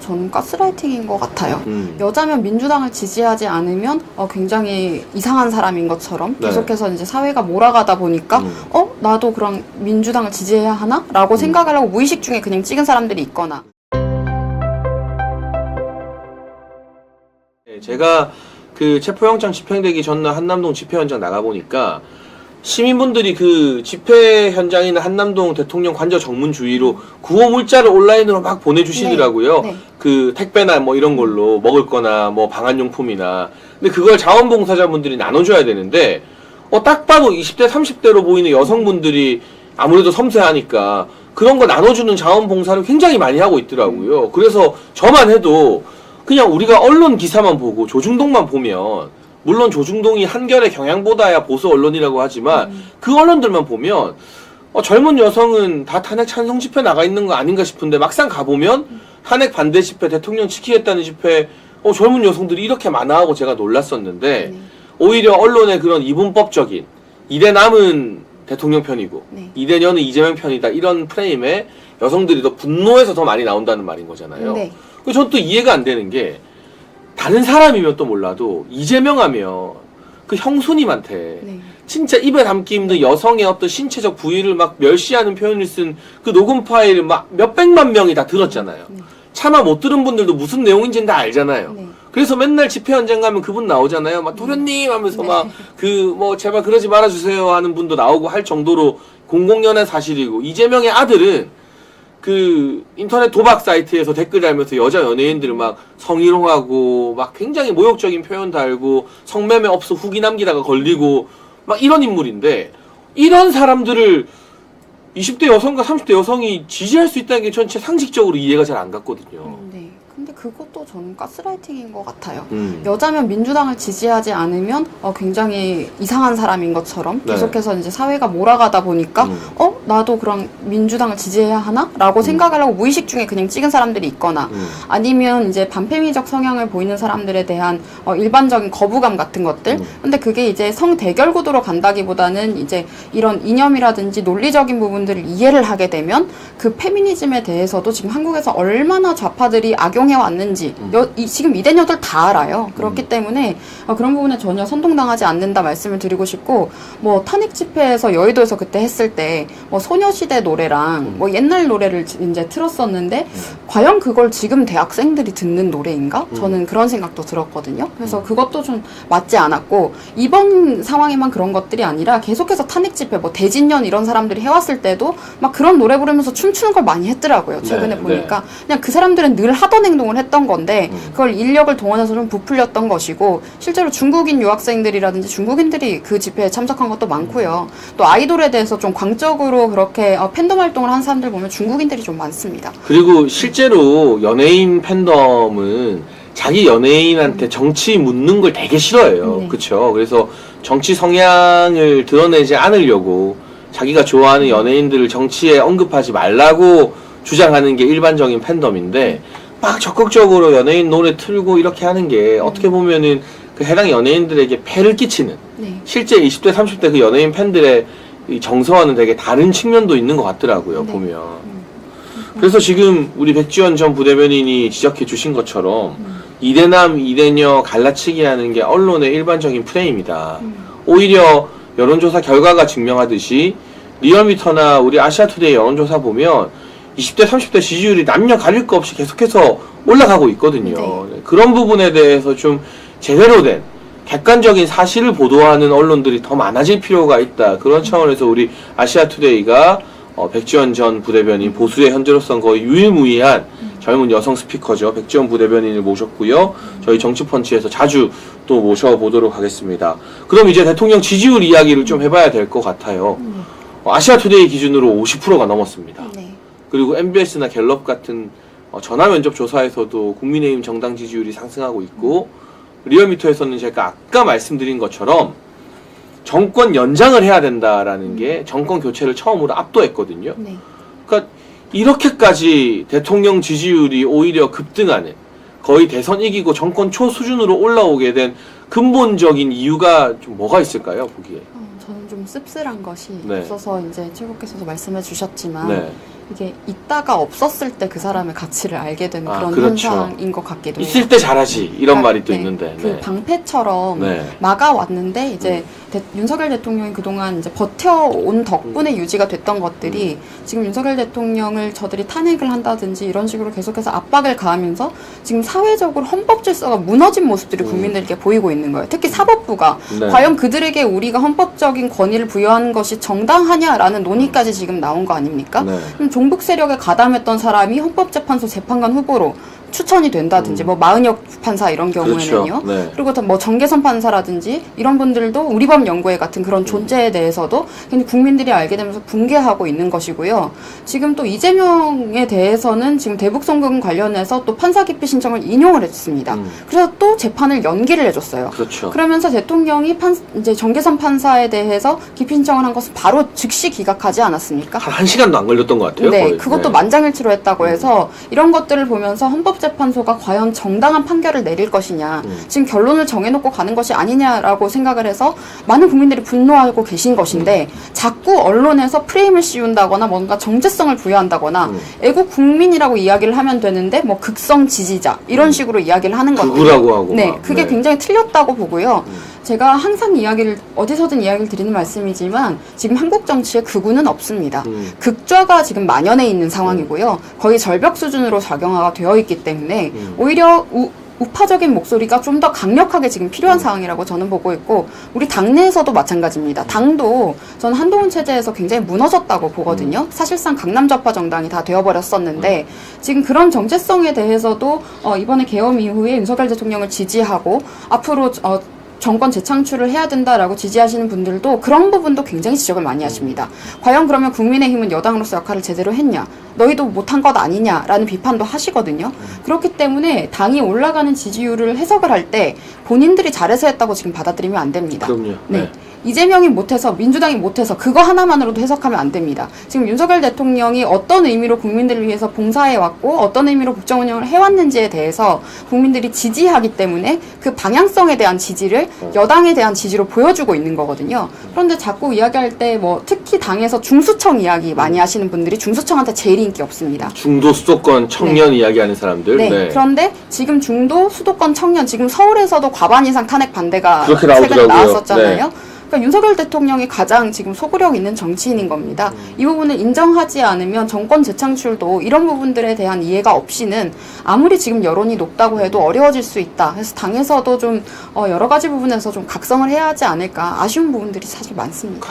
저는 가스라이팅인 것 같아요. 여자면 민주당을 지지하지 않으면 굉장히 이상한 사람인 것처럼 계속해서 이제 사회가 몰아가다 보니까 나도 그럼 민주당을 지지해야 하나? 라고 생각을 하고 무의식 중에 그냥 찍은 사람들이 있거나. 제가 그 체포영장 집행되기 전날 한남동 집회 현장 나가보니까 시민분들이 그 집회 현장이나 한남동 대통령 관저 정문 주위로 구호 물자를 온라인으로 막 보내주시더라고요. 네. 그 택배나 뭐 이런 걸로 먹을 거나 뭐 방한용품이나. 근데 그걸 자원봉사자분들이 나눠줘야 되는데, 딱 봐도 20대, 30대로 보이는 여성분들이 아무래도 섬세하니까 그런 거 나눠주는 자원봉사를 굉장히 많이 하고 있더라고요. 그래서 저만 해도 그냥 우리가 언론 기사만 보고 조중동만 보면, 물론 조중동이 한결의 경향보다야 보수 언론이라고 하지만 그 언론들만 보면 젊은 여성은 다 탄핵 찬성 집회 나가 있는 거 아닌가 싶은데 막상 가보면 탄핵 반대 집회, 대통령 지키겠다는 집회 젊은 여성들이 이렇게 많아하고 제가 놀랐었는데 오히려 언론의 그런 이분법적인 이대 남은 대통령 편이고 이대녀는 이재명 편이다 이런 프레임에 여성들이 더 분노해서 더 많이 나온다는 말인 거잖아요. 저는 또 이해가 안 되는 게, 다른 사람이면 또 몰라도 이재명 하면 그 형수님한테 진짜 입에 담기 힘든 여성의 어떤 신체적 부위를 막 멸시하는 표현을 쓴 그 녹음 파일을 막 몇백만 명이 다 들었잖아요. 차마 못 들은 분들도 무슨 내용인지는 다 알잖아요. 그래서 맨날 집회 현장 가면 그분 나오잖아요. 막 도련님 하면서 막 그 뭐 제발 그러지 말아주세요 하는 분도 나오고 할 정도로 공공연한 사실이고, 이재명의 아들은 그 인터넷 도박 사이트에서 댓글 달면서 여자 연예인들을 막 성희롱하고 막 굉장히 모욕적인 표현 달고 성매매 업소 후기 남기다가 걸리고 막 이런 인물인데, 이런 사람들을 20대 여성과 30대 여성이 지지할 수 있다는 게 전 진짜 상식적으로 이해가 잘 안 갔거든요. 근데 그것도 저는 가스라이팅인 것 같아요. 여자면 민주당을 지지하지 않으면 굉장히 이상한 사람인 것처럼 계속해서 이제 사회가 몰아가다 보니까 나도 그럼 민주당을 지지해야 하나? 라고 생각을 하고 무의식 중에 그냥 찍은 사람들이 있거나, 아니면 이제 반페미적 성향을 보이는 사람들에 대한 일반적인 거부감 같은 것들. 근데 그게 이제 성대결 구도로 간다기보다는 이제 이런 이념이라든지 논리적인 부분들을 이해를 하게 되면 그 페미니즘에 대해서도 지금 한국에서 얼마나 좌파들이 악용해 왔는지 지금 이대녀들 다 알아요. 그렇기 때문에 그런 부분에 전혀 선동당하지 않는다 말씀을 드리고 싶고, 뭐 탄핵 집회에서 여의도에서 그때 했을 때 뭐 소녀시대 노래랑 뭐 옛날 노래를 이제 틀었었는데 과연 그걸 지금 대학생들이 듣는 노래인가? 저는 그런 생각도 들었거든요. 그래서 그것도 좀 맞지 않았고, 이번 상황에만 그런 것들이 아니라 계속해서 탄핵 집회, 뭐 대진년 이런 사람들이 해왔을 때도 막 그런 노래 부르면서 춤추는 걸 많이 했더라고요. 최근에 보니까 그냥 그 사람들은 늘 하던 행동을 했던 건데 그걸 인력을 동원해서 좀 부풀렸던 것이고, 실제로 중국인 유학생들이라든지 중국인들이 그 집회에 참석한 것도 많고요. 또 아이돌에 대해서 좀 광적으로 그렇게 팬덤 활동을 한 사람들 보면 중국인들이 좀 많습니다. 그리고 실제로 연예인 팬덤은 자기 연예인한테 정치 묻는 걸 되게 싫어해요. 그쵸? 그래서 정치 성향을 드러내지 않으려고 자기가 좋아하는 연예인들을 정치에 언급하지 말라고 주장하는 게 일반적인 팬덤인데, 막 적극적으로 연예인 노래 틀고 이렇게 하는 게 어떻게 보면은 그 해당 연예인들에게 폐를 끼치는, 실제 20대 30대 그 연예인 팬들의 이 정서와는 되게 다른 측면도 있는 것 같더라고요. 보면. 그래서 지금 우리 백지원 전 부대변인이 지적해 주신 것처럼 이대남 이대녀 갈라치기 하는 게 언론의 일반적인 프레임이다. 오히려 여론조사 결과가 증명하듯이 리얼미터나 우리 아시아투데이 여론조사 보면 20대 30대 지지율이 남녀 가릴 거 없이 계속해서 올라가고 있거든요. 그런 부분에 대해서 좀 제대로 된 객관적인 사실을 보도하는 언론들이 더 많아질 필요가 있다. 그런 차원에서 우리 아시아투데이가 백지원 전 부대변인, 보수의 현재로서는 거의 유일무이한 젊은 여성 스피커죠. 백지원 부대변인을 모셨고요. 저희 정치펀치에서 자주 또 모셔보도록 하겠습니다. 그럼 이제 대통령 지지율 이야기를 좀 해봐야 될 것 같아요. 아시아투데이 기준으로 50%가 넘었습니다. 그리고 MBS나 갤럽 같은 전화 면접 조사에서도 국민의힘 정당 지지율이 상승하고 있고, 리얼미터에서는 제가 아까 말씀드린 것처럼 정권 연장을 해야 된다라는 게 정권 교체를 처음으로 압도했거든요. 그러니까 이렇게까지 대통령 지지율이 오히려 급등하는, 거의 대선 이기고 정권 초 수준으로 올라오게 된 근본적인 이유가 좀 뭐가 있을까요, 보기에? 저는 좀 씁쓸한 것이 있어서 이제 최고께서도 말씀해 주셨지만 이게 있다가 없었을 때 그 사람의 가치를 알게 되는 그런 그렇죠. 현상인 것 같기도 해요. 있을 때 잘하지 이런 말이 또 네. 있는데. 그 네. 방패처럼 네. 막아왔는데 이제 윤석열 대통령이 그동안 이제 버텨온 덕분에 유지가 됐던 것들이 지금 윤석열 대통령을 저들이 탄핵을 한다든지 이런 식으로 계속해서 압박을 가하면서 지금 사회적으로 헌법 질서가 무너진 모습들이 국민들에게 보이고 있는 거예요. 특히 사법부가 네. 과연 그들에게 우리가 헌법적인 권위를 부여한 것이 정당하냐라는 논의까지 지금 나온 거 아닙니까? 네. 그럼 종북 세력에 가담했던 사람이 헌법재판소 재판관 후보로 추천이 된다든지 뭐 마은혁 판사 이런 경우에는요. 그렇죠. 네. 그리고 뭐 정계선 판사라든지 이런 분들도 우리법 연구회 같은 그런 존재에 대해서도 굉장히 국민들이 알게 되면서 붕괴하고 있는 것이고요. 지금 또 이재명에 대해서는 지금 대북송금 관련해서 또 판사 기피 신청을 인용을 했습니다. 그래서 또 재판을 연기를 해줬어요. 그렇죠. 그러면서 대통령이 이제 정계선 판사에 대해서 기피 신청을 한 것은 바로 즉시 기각하지 않았습니까? 한 시간도 안 걸렸던 것 같아요. 네, 거의. 그것도 네. 만장일치로 했다고 해서 이런 것들을 보면서 헌법재판소가 과연 정당한 판결을 내릴 것이냐, 지금 결론을 정해놓고 가는 것이 아니냐라고 생각을 해서 많은 국민들이 분노하고 계신 것인데 자꾸 언론에서 프레임을 씌운다거나 뭔가 정체성을 부여한다거나 애국 국민이라고 이야기를 하면 되는데 뭐 극성 지지자 이런 식으로 이야기를 하는 것들. 극우라고 하고. 네, 막. 그게 네. 굉장히 틀렸다고 보고요. 제가 항상 어디서든 이야기를 드리는 말씀이지만 지금 한국 정치에 극우는 없습니다. 극좌가 지금 만연해 있는 상황이고요. 거의 절벽 수준으로 작용화가 되어 있기 때문에 오히려 우파적인 목소리가 좀 더 강력하게 지금 필요한 상황이라고 저는 보고 있고 우리 당내에서도 마찬가지입니다. 당도 저는 한동훈 체제에서 굉장히 무너졌다고 보거든요. 사실상 강남 좌파 정당이 다 되어버렸었는데 지금 그런 정체성에 대해서도 이번에 계엄 이후에 윤석열 대통령을 지지하고 앞으로 정권 재창출을 해야 된다라고 지지하시는 분들도 그런 부분도 굉장히 지적을 많이 하십니다. 과연 그러면 국민의힘은 여당으로서 역할을 제대로 했냐? 너희도 못한 것 아니냐라는 비판도 하시거든요. 그렇기 때문에 당이 올라가는 지지율을 해석을 할 때 본인들이 잘해서 했다고 지금 받아들이면 안 됩니다. 그럼요. 네. 이재명이 못해서 민주당이 못해서 그거 하나만으로도 해석하면 안 됩니다. 지금 윤석열 대통령이 어떤 의미로 국민들을 위해서 봉사해왔고 어떤 의미로 국정 운영을 해왔는지에 대해서 국민들이 지지하기 때문에 그 방향성에 대한 지지를 여당에 대한 지지로 보여주고 있는 거거든요. 그런데 자꾸 이야기할 때 뭐 특히 당에서 중수청 이야기 많이 하시는 분들이 중수청한테 제일 인기 없습니다. 중도 수도권 청년 이야기하는 사람들. 네. 네. 그런데 지금 중도 수도권 청년 지금 서울에서도 과반 이상 탄핵 반대가 그렇게 최근에 나오더라고요. 나왔었잖아요. 네. 그러니까 윤석열 대통령이 가장 지금 소구력 있는 정치인인 겁니다. 이 부분을 인정하지 않으면 정권 재창출도 이런 부분들에 대한 이해가 없이는 아무리 지금 여론이 높다고 해도 어려워질 수 있다. 그래서 당에서도 좀 여러 가지 부분에서 좀 각성을 해야 하지 않을까 아쉬운 부분들이 사실 많습니다.